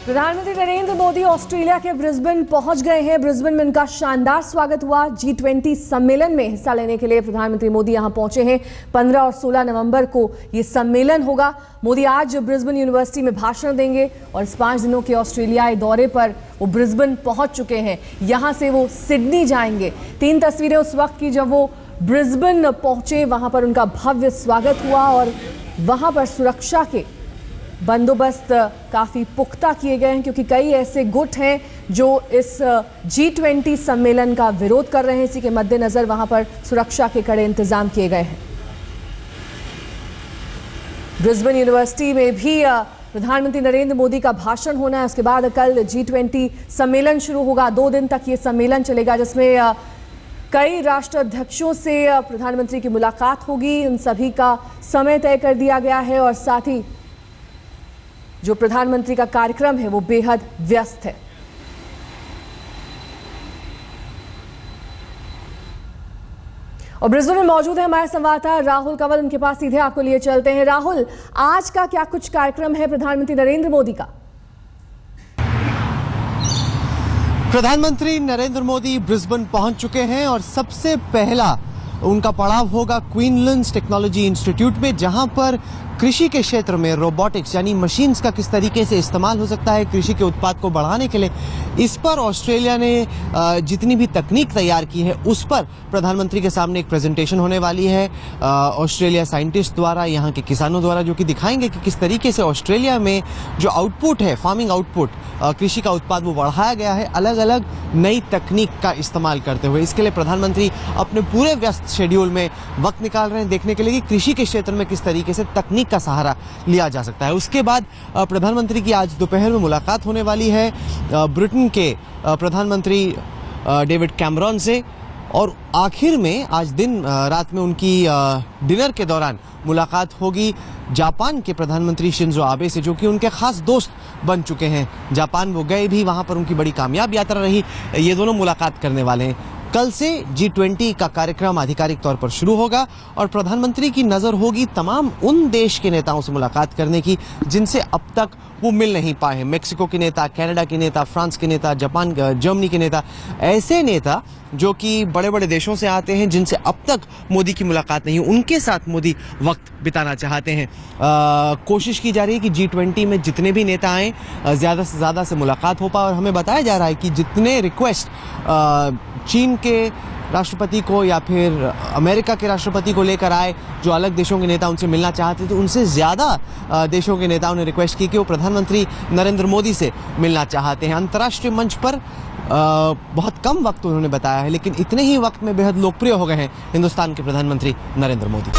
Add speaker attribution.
Speaker 1: प्रधानमंत्री नरेंद्र मोदी ऑस्ट्रेलिया के ब्रिस्बेन पहुंच गए हैं। ब्रिस्बेन में उनका शानदार स्वागत हुआ। G20 सम्मेलन में हिस्सा लेने के लिए प्रधानमंत्री मोदी यहां पहुंचे हैं। 15 और 16 नवंबर को ये सम्मेलन होगा। मोदी आज ब्रिस्बेन यूनिवर्सिटी में भाषण देंगे और इस 5 दिनों के ऑस्ट्रेलियाई दौरे पर वो ब्रिस्बेन पहुंच चुके हैं। यहां से वो सिडनी जाएंगे। 3 तस्वीरें उस वक्त की जब वो ब्रिस्बेन पहुंचे, वहां पर उनका भव्य स्वागत हुआ और वहां पर सुरक्षा के बंदोबस्त काफ़ी पुख्ता किए गए हैं, क्योंकि कई ऐसे गुट हैं जो इस G20 सम्मेलन का विरोध कर रहे हैं। इसी के मद्देनजर वहां पर सुरक्षा के कड़े इंतजाम किए गए हैं। ब्रिस्बेन यूनिवर्सिटी में भी प्रधानमंत्री नरेंद्र मोदी का भाषण होना है। उसके बाद कल G20 सम्मेलन शुरू होगा। 2 दिन तक ये सम्मेलन चलेगा, जिसमें कई राष्ट्राध्यक्षों से प्रधानमंत्री की मुलाकात होगी। उन सभी का समय तय कर दिया गया है और साथ ही जो प्रधानमंत्री का कार्यक्रम है वो बेहद व्यस्त है। और ब्रिस्बेन में मौजूद है हमारे संवाददाता राहुल कंवल। उनके पास सीधे आपको लिए चलते हैं। राहुल, आज का क्या कुछ कार्यक्रम है प्रधानमंत्री नरेंद्र मोदी का?
Speaker 2: प्रधानमंत्री नरेंद्र मोदी ब्रिस्बेन पहुंच चुके हैं और सबसे पहला उनका पड़ाव होगा क्वीनलैंड्स टेक्नोलॉजी इंस्टीट्यूट में, जहां पर कृषि के क्षेत्र में रोबोटिक्स यानी मशीन्स का किस तरीके से इस्तेमाल हो सकता है कृषि के उत्पाद को बढ़ाने के लिए, इस पर ऑस्ट्रेलिया ने जितनी भी तकनीक तैयार की है उस पर प्रधानमंत्री के सामने एक प्रेजेंटेशन होने वाली है ऑस्ट्रेलिया साइंटिस्ट द्वारा, यहाँ के किसानों द्वारा, जो कि दिखाएंगे कि किस तरीके से ऑस्ट्रेलिया में जो आउटपुट है, फार्मिंग आउटपुट, कृषि का उत्पाद वो बढ़ाया गया है अलग अलग नई तकनीक का इस्तेमाल करते हुए। इसके लिए प्रधानमंत्री अपने पूरे व्यस्त शेड्यूल में वक्त निकाल रहे हैं देखने के लिए कि कृषि के क्षेत्र में किस तरीके से तकनीक का सहारा लिया जा सकता है। उसके बाद प्रधानमंत्री की आज दोपहर में मुलाकात होने वाली है ब्रिटेन के प्रधानमंत्री डेविड कैमरॉन से, और आखिर में आज रात में उनकी डिनर के दौरान मुलाकात होगी जापान के प्रधानमंत्री शिंजो आबे से, जो कि उनके खास दोस्त बन चुके हैं। जापान वो गए भी, वहां पर उनकी बड़ी कामयाब यात्रा रही। ये दोनों मुलाकात करने वाले हैं। कल से G20 का कार्यक्रम आधिकारिक तौर पर शुरू होगा और प्रधानमंत्री की नज़र होगी तमाम उन देश के नेताओं से मुलाकात करने की जिनसे अब तक वो मिल नहीं पाए हैं। मेक्सिको के नेता, कनाडा के नेता, फ्रांस के नेता, जर्मनी के नेता, ऐसे नेता जो कि बड़े बड़े देशों से आते हैं जिनसे अब तक मोदी की मुलाकात नहीं, उनके साथ मोदी वक्त बिताना चाहते हैं। कोशिश की जा रही है कि G20 में जितने भी नेता आएँ ज़्यादा से ज़्यादा से मुलाकात हो पाए, और हमें बताया जा रहा है कि जितने रिक्वेस्ट चीन के राष्ट्रपति को या फिर अमेरिका के राष्ट्रपति को लेकर आए, जो अलग देशों के नेता उनसे मिलना चाहते थे, उनसे ज़्यादा देशों के नेताओं ने रिक्वेस्ट की कि वो प्रधानमंत्री नरेंद्र मोदी से मिलना चाहते हैं। अंतर्राष्ट्रीय मंच पर बहुत कम वक्त उन्होंने बताया है, लेकिन इतने ही वक्त में बेहद लोकप्रिय हो गए हैं हिंदुस्तान के प्रधानमंत्री नरेंद्र मोदी।